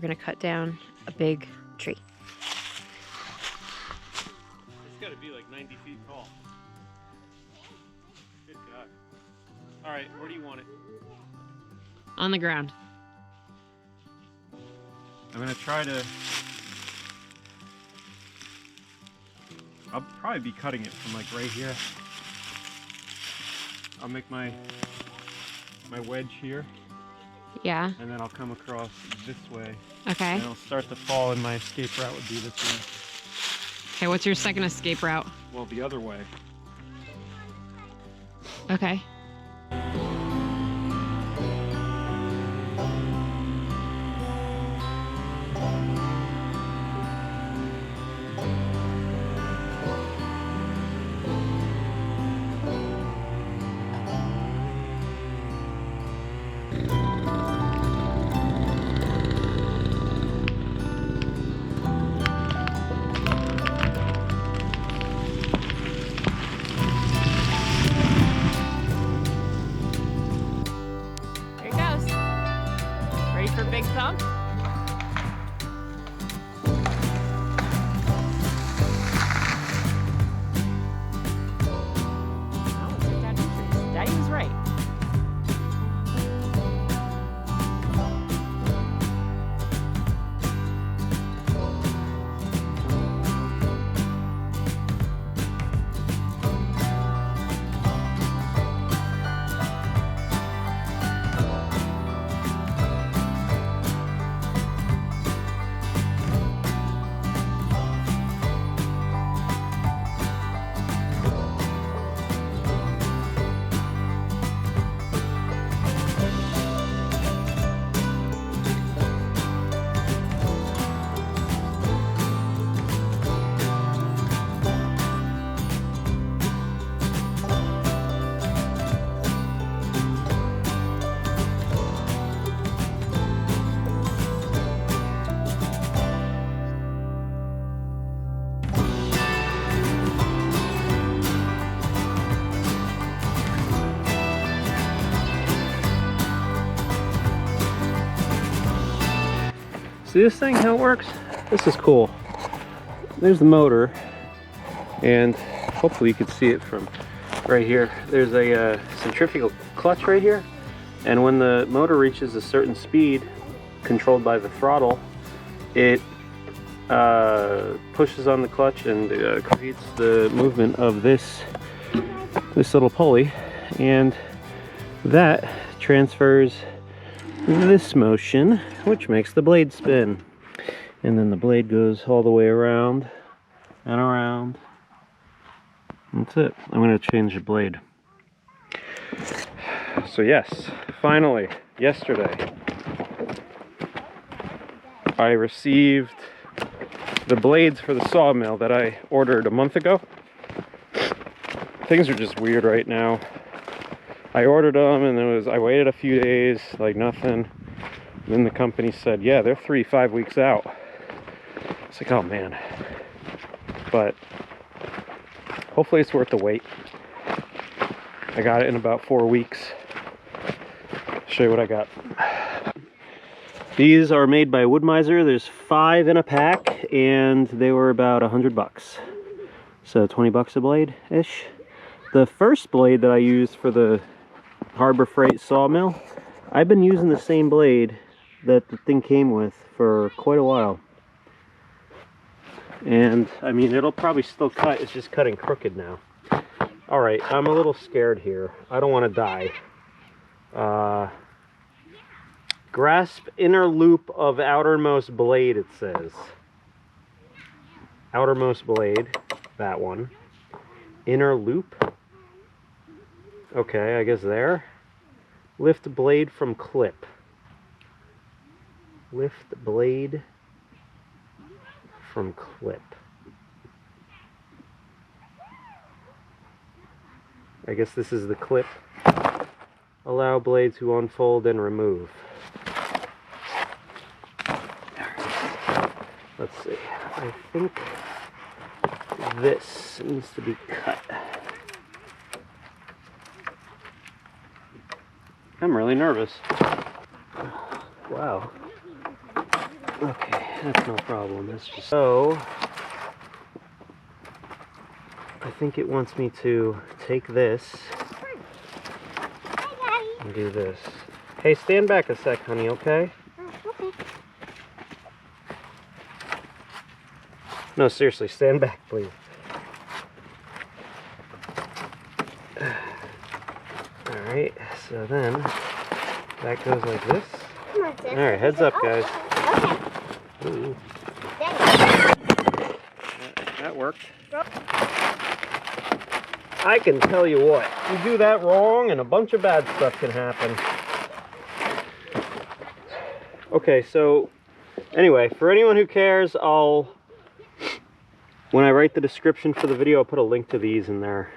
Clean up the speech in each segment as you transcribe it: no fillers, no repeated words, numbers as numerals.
gonna cut down a big tree. It's gotta be like 90 feet tall. Good God. All right, where do you want it? On the ground. I'm gonna try to... I'll probably be cutting it from like right here. I'll make my wedge here. Yeah. And then I'll come across this way. Okay. And I'll start to fall, and my escape route would be this way. Okay, what's your second escape route? Well, the other way. Okay. For big thump. Daddy was right. See this thing, how it works? This is cool. There's the motor, and hopefully you can see it from right here. There's a centrifugal clutch right here, and when the motor reaches a certain speed, controlled by the throttle, it pushes on the clutch and creates the movement of this little pulley, and that transfers this motion, which makes the blade spin, and then the blade goes all the way around and around. That's it. I'm going to change the blade. So yes, finally, yesterday I received the blades for the sawmill that I ordered a month ago. Things are just weird right now. I ordered them, and I waited a few days, like nothing. Then the company said, yeah, they're 3-5 weeks out. It's like, oh man. But hopefully it's worth the wait. I got it in about 4 weeks. Show you what I got. These are made by Wood-Mizer. There's 5 in a pack, and they were about $100. So 20 bucks a blade-ish. The first blade that I used for the Harbor Freight sawmill, I've been using the same blade that the thing came with for quite a while. And I mean, it'll probably still cut, it's just cutting crooked now. Alright, I'm a little scared here. I don't want to die. Grasp inner loop of outermost blade, it says. Outermost blade, that one. Inner loop. Okay, I guess there. Lift blade from clip. Lift blade from clip. I guess this is the clip. Allow blade to unfold and remove. Let's see. I think this needs to be cut. I'm really nervous. Wow. Okay, that's no problem. That's just so. I think it wants me to take this and do this. Hey, stand back a sec, honey, okay? Okay. No, seriously, stand back, please. Alright, so then that goes like this. Come on, sis. Alright, heads up, guys. Okay. Ooh, There that worked. I can tell you what, you do that wrong and a bunch of bad stuff can happen. Okay, so anyway, for anyone who cares, when I write the description for the video, I'll put a link to these in there.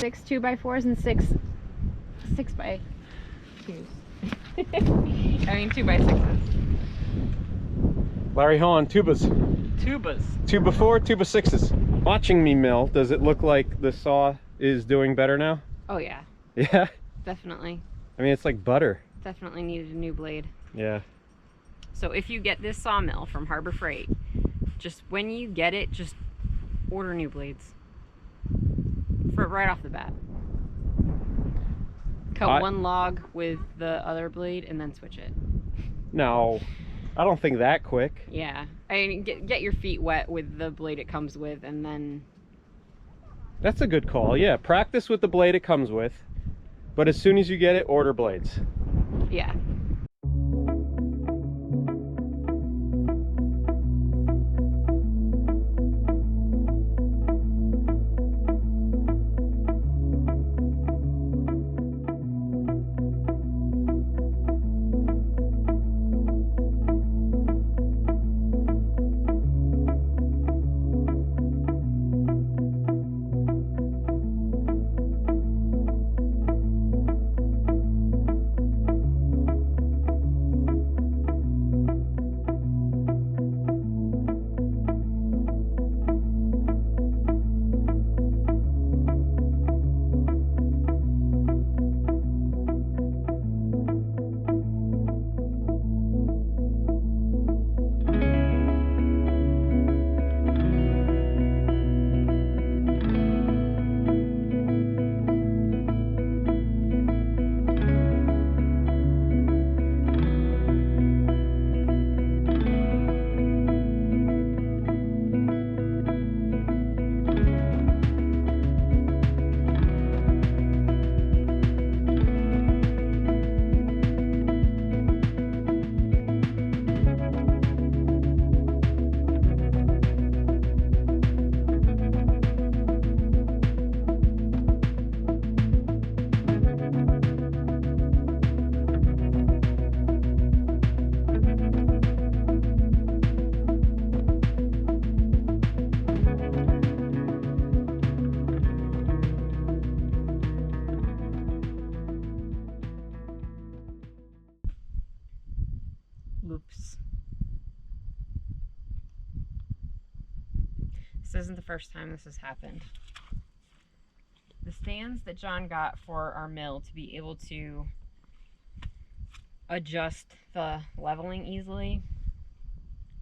Six 2x4s and six 6x2s. I mean 2x6s. Larry Hahn, tubas. Tubas. 2x4, 2x6s. Watching me mill, does it look like the saw is doing better now? Oh yeah, Yeah? definitely. I mean, it's like butter. Definitely needed a new blade. Yeah. So if you get this sawmill from Harbor Freight, just when you get it, just order new blades. For right off the bat. Cut one log with the other blade and then switch it. No, I don't think that quick. Yeah, I mean, get your feet wet with the blade it comes with, and then... That's a good call. Yeah, practice with the blade it comes with, but as soon as you get it, order blades. Yeah. This isn't the first time this has happened. The stands that John got for our mill to be able to adjust the leveling easily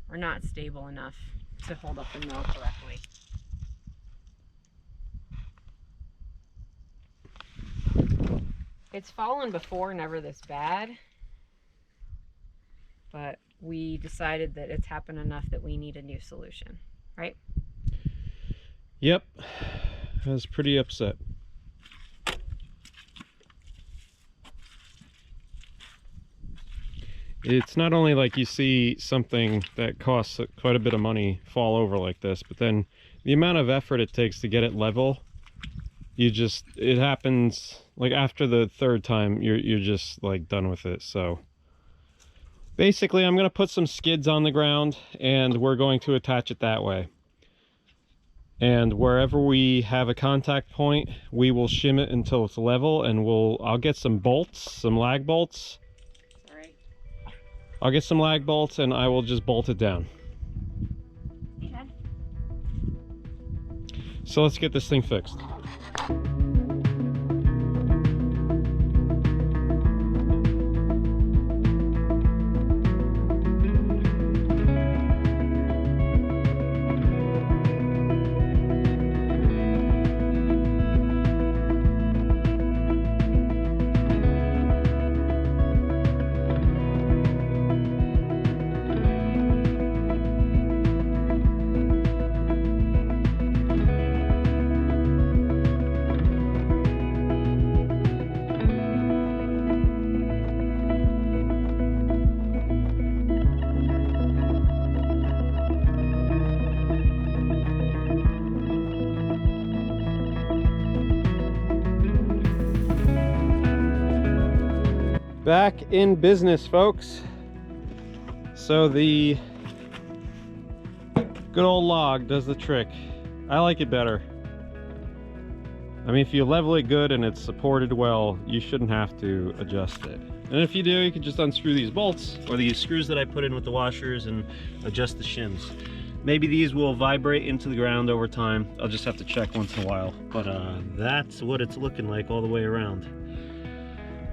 are not stable enough to hold up the mill correctly. It's fallen before, never this bad, but we decided that it's happened enough that we need a new solution, right? Yep, I was pretty upset. It's not only like you see something that costs quite a bit of money fall over like this, but then the amount of effort it takes to get it level, it happens like after the third time, you're just like done with it. So basically I'm going to put some skids on the ground and we're going to attach it that way. And wherever we have a contact point, we will shim it until it's level, and I'll get some bolts, some lag bolts. I'll get some lag bolts and I will just bolt it down. Hey, Dad. So let's get this thing fixed. Back in business, folks. So the good old log does the trick. I like it better. I mean, if you level it good and it's supported well, you shouldn't have to adjust it. And if you do, you can just unscrew these bolts or these screws that I put in with the washers and adjust the shims. Maybe these will vibrate into the ground over time. I'll just have to check once in a while. But that's what it's looking like all the way around.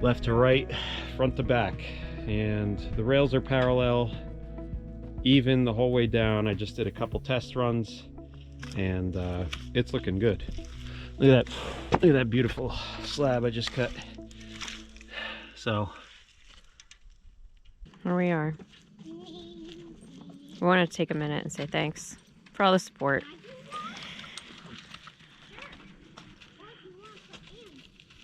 Left to right, front to back. And the rails are parallel, even the whole way down. I just did a couple test runs and it's looking good. Look at that beautiful slab I just cut. So Here we are. We want to take a minute and say thanks for all the support.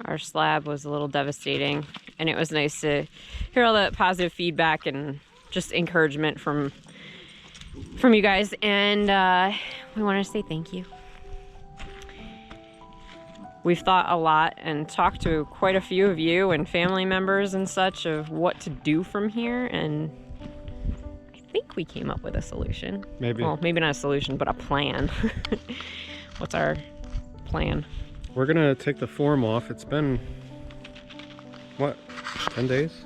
Our slab was a little devastating, and it was nice to hear all the positive feedback and just encouragement from you guys, and we want to say thank you. We've thought a lot and talked to quite a few of you and family members and such of what to do from here, and I think we came up with a solution. maybe. Well, maybe not a solution, but a plan. What's our plan? We're gonna take the form off. It's been, what, 10 days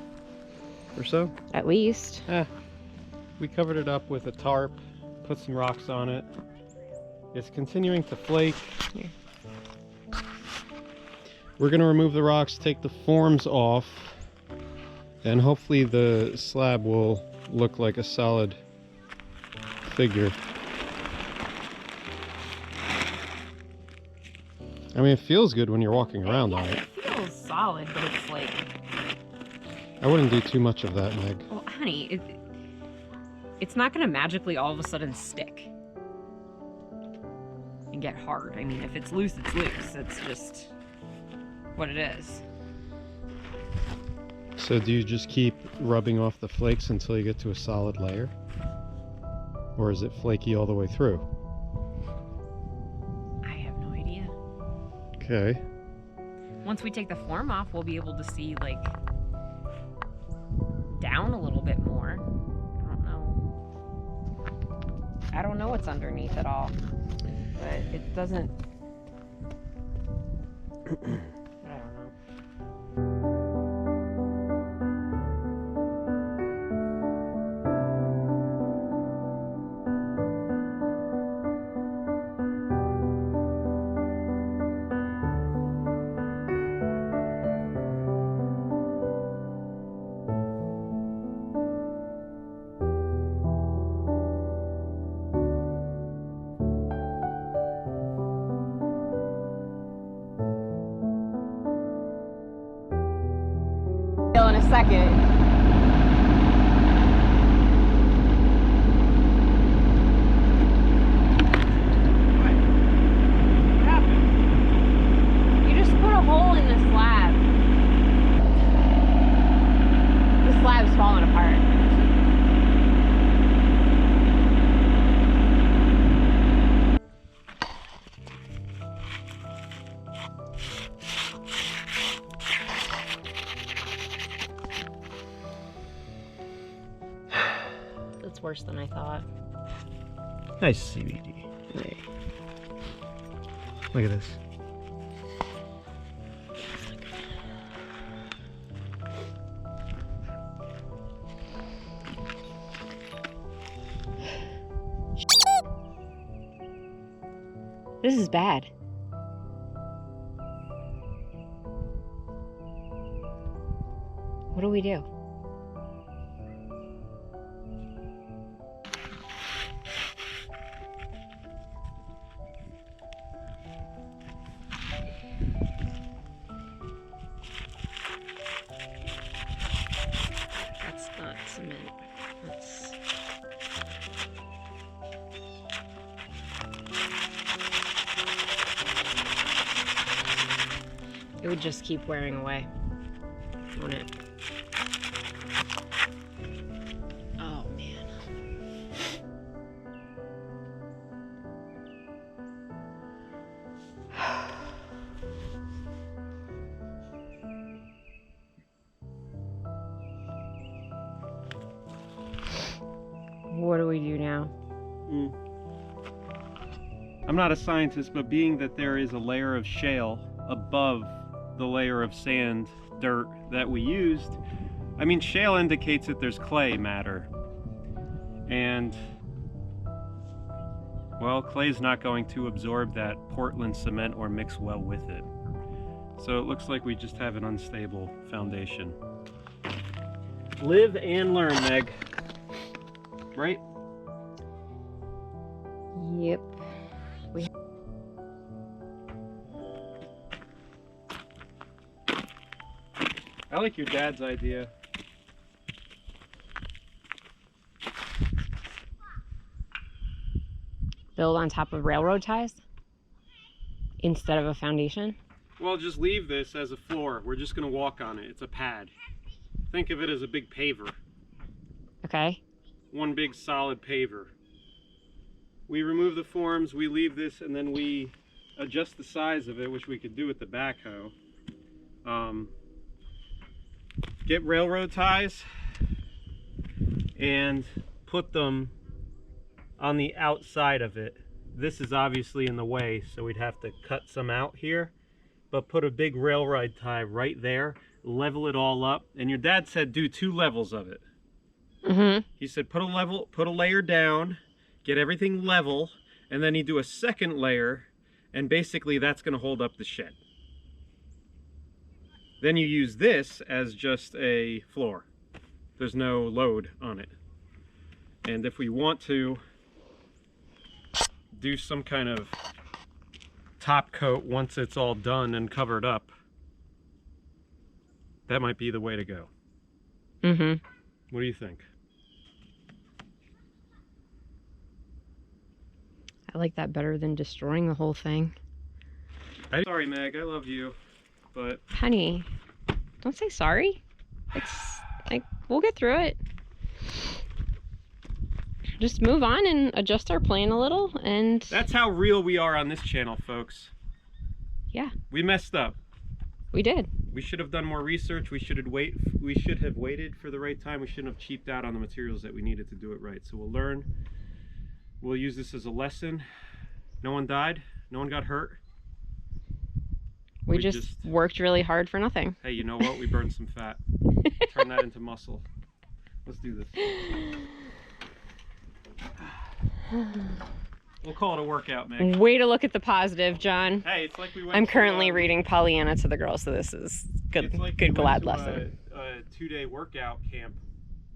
or so? At least. We covered it up with a tarp, put some rocks on it. It's continuing to flake. Here. We're gonna remove the rocks, take the forms off, and hopefully the slab will look like a solid figure. I mean, it feels good when you're walking around on it. It feels solid, but it's like... I wouldn't do too much of that, Meg. Well, honey, it's not going to magically all of a sudden stick and get hard. I mean, if it's loose, it's loose. It's just what it is. So do you just keep rubbing off the flakes until you get to a solid layer? Or is it flaky all the way through? I have no idea. Okay. Once we take the form off, we'll be able to see, like, down a little bit more. I don't know what's underneath at all, but it doesn't... I don't know. jacket. What happened? You just put a hole in the slab. The slab's falling apart. That's worse than I thought. Nice CBD. Hey. Look at this. This is bad. What do we do? That's not cement. That's... It would just keep wearing away, won't it? Oh man. What do we do now? I'm not a scientist, but being that there is a layer of shale above the layer of sand, dirt that we used, I mean, shale indicates that there's clay matter. And, well, clay's not going to absorb that Portland cement or mix well with it. So it looks like we just have an unstable foundation. Live and learn, Meg. Right? Yep. I like your dad's idea. Build on top of railroad ties instead of a foundation. Well, just leave this as a floor. We're just gonna walk on it. It's a pad. Think of it as a big paver. Okay. One big solid paver. We remove the forms, we leave this, and then we adjust the size of it, which we could do with the backhoe. Get railroad ties and put them on the outside of it. This is obviously in the way, so we'd have to cut some out here, but put a big railroad tie right there, level it all up. And your dad said do 2 levels of it. Mm-hmm. He said put a layer down, get everything level, and then you do a second layer, and basically that's going to hold up the shed. Then you use this as just a floor. There's no load on it. And if we want to do some kind of top coat once it's all done and covered up, that might be the way to go. Mm-hmm. What do you think? I like that better than destroying the whole thing. Sorry, Meg, I love you, but... Honey, don't say sorry. It's like, we'll get through it. Just move on and adjust our plan a little, and... That's how real we are on this channel, folks. Yeah. We messed up. We did. We should have done more research. We should have waited for the right time. We shouldn't have cheaped out on the materials that we needed to do it right. So we'll learn. We'll use this as a lesson. No one died. No one got hurt. We just worked really hard for nothing. Hey, you know what? We burned some fat. Turn that into muscle. Let's do this. We'll call it a workout, Meg. Way to look at the positive, John. Hey, it's like we went I'm currently reading Pollyanna to the girls, so this is good. It's like good we glad went to lesson. A 2-day workout camp,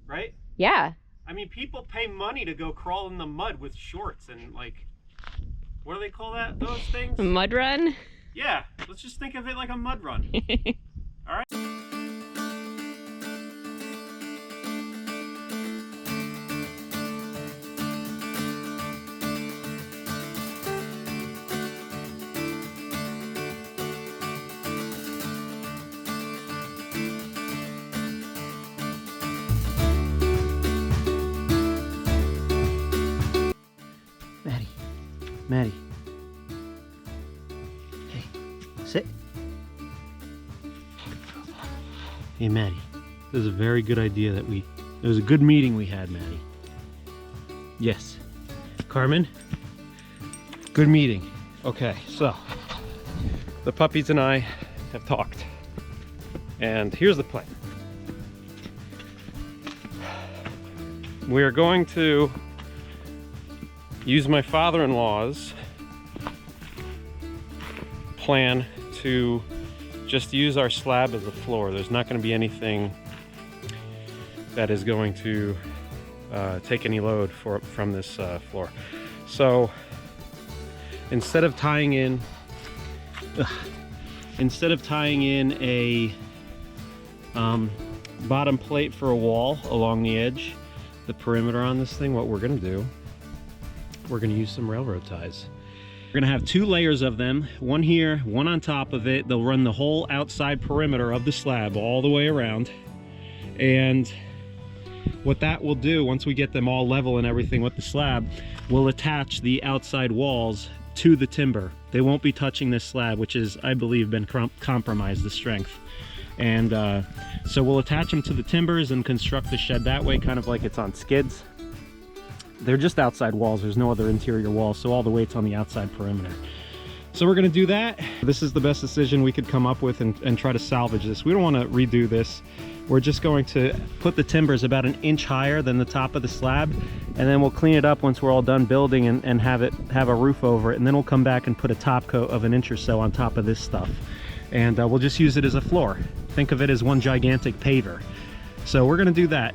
right? Yeah. I mean, people pay money to go crawl in the mud with shorts and, like, what do they call that? Those things? A mud run? Yeah, let's just think of it like a mud run. All right. Maddie. Hey, sit. Hey, Maddie. This is a very good idea that it was a good meeting we had, Maddie. Yes. Carmen? Good meeting. Okay, so the puppies and I have talked. And here's the plan. We are going to use my father-in-law's plan to just use our slab as a floor. There's not going to be anything that is going to take any load from this floor. So instead of tying in a bottom plate for a wall along the edge, the perimeter on this thing, what we're going to do, we're going to use some railroad ties. We're going to have 2 layers of them, one here, one on top of it. They'll run the whole outside perimeter of the slab all the way around. And what that will do, once we get them all level and everything with the slab, we'll attach the outside walls to the timber. They won't be touching this slab, which is, I believe, been compromised, the strength. And so we'll attach them to the timbers and construct the shed that way, kind of like it's on skids. They're just outside walls. There's no other interior walls, so all the weight's on the outside perimeter. So we're gonna do that. This is the best decision we could come up with and try to salvage this. We don't wanna redo this. We're just going to put the timbers about 1 inch higher than the top of the slab, and then we'll clean it up once we're all done building and have a roof over it, and then we'll come back and put a top coat of 1 inch or so on top of this stuff. And we'll just use it as a floor. Think of it as one gigantic paver. So we're gonna do that.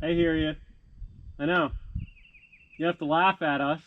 I hear you. I know. You have to laugh at us.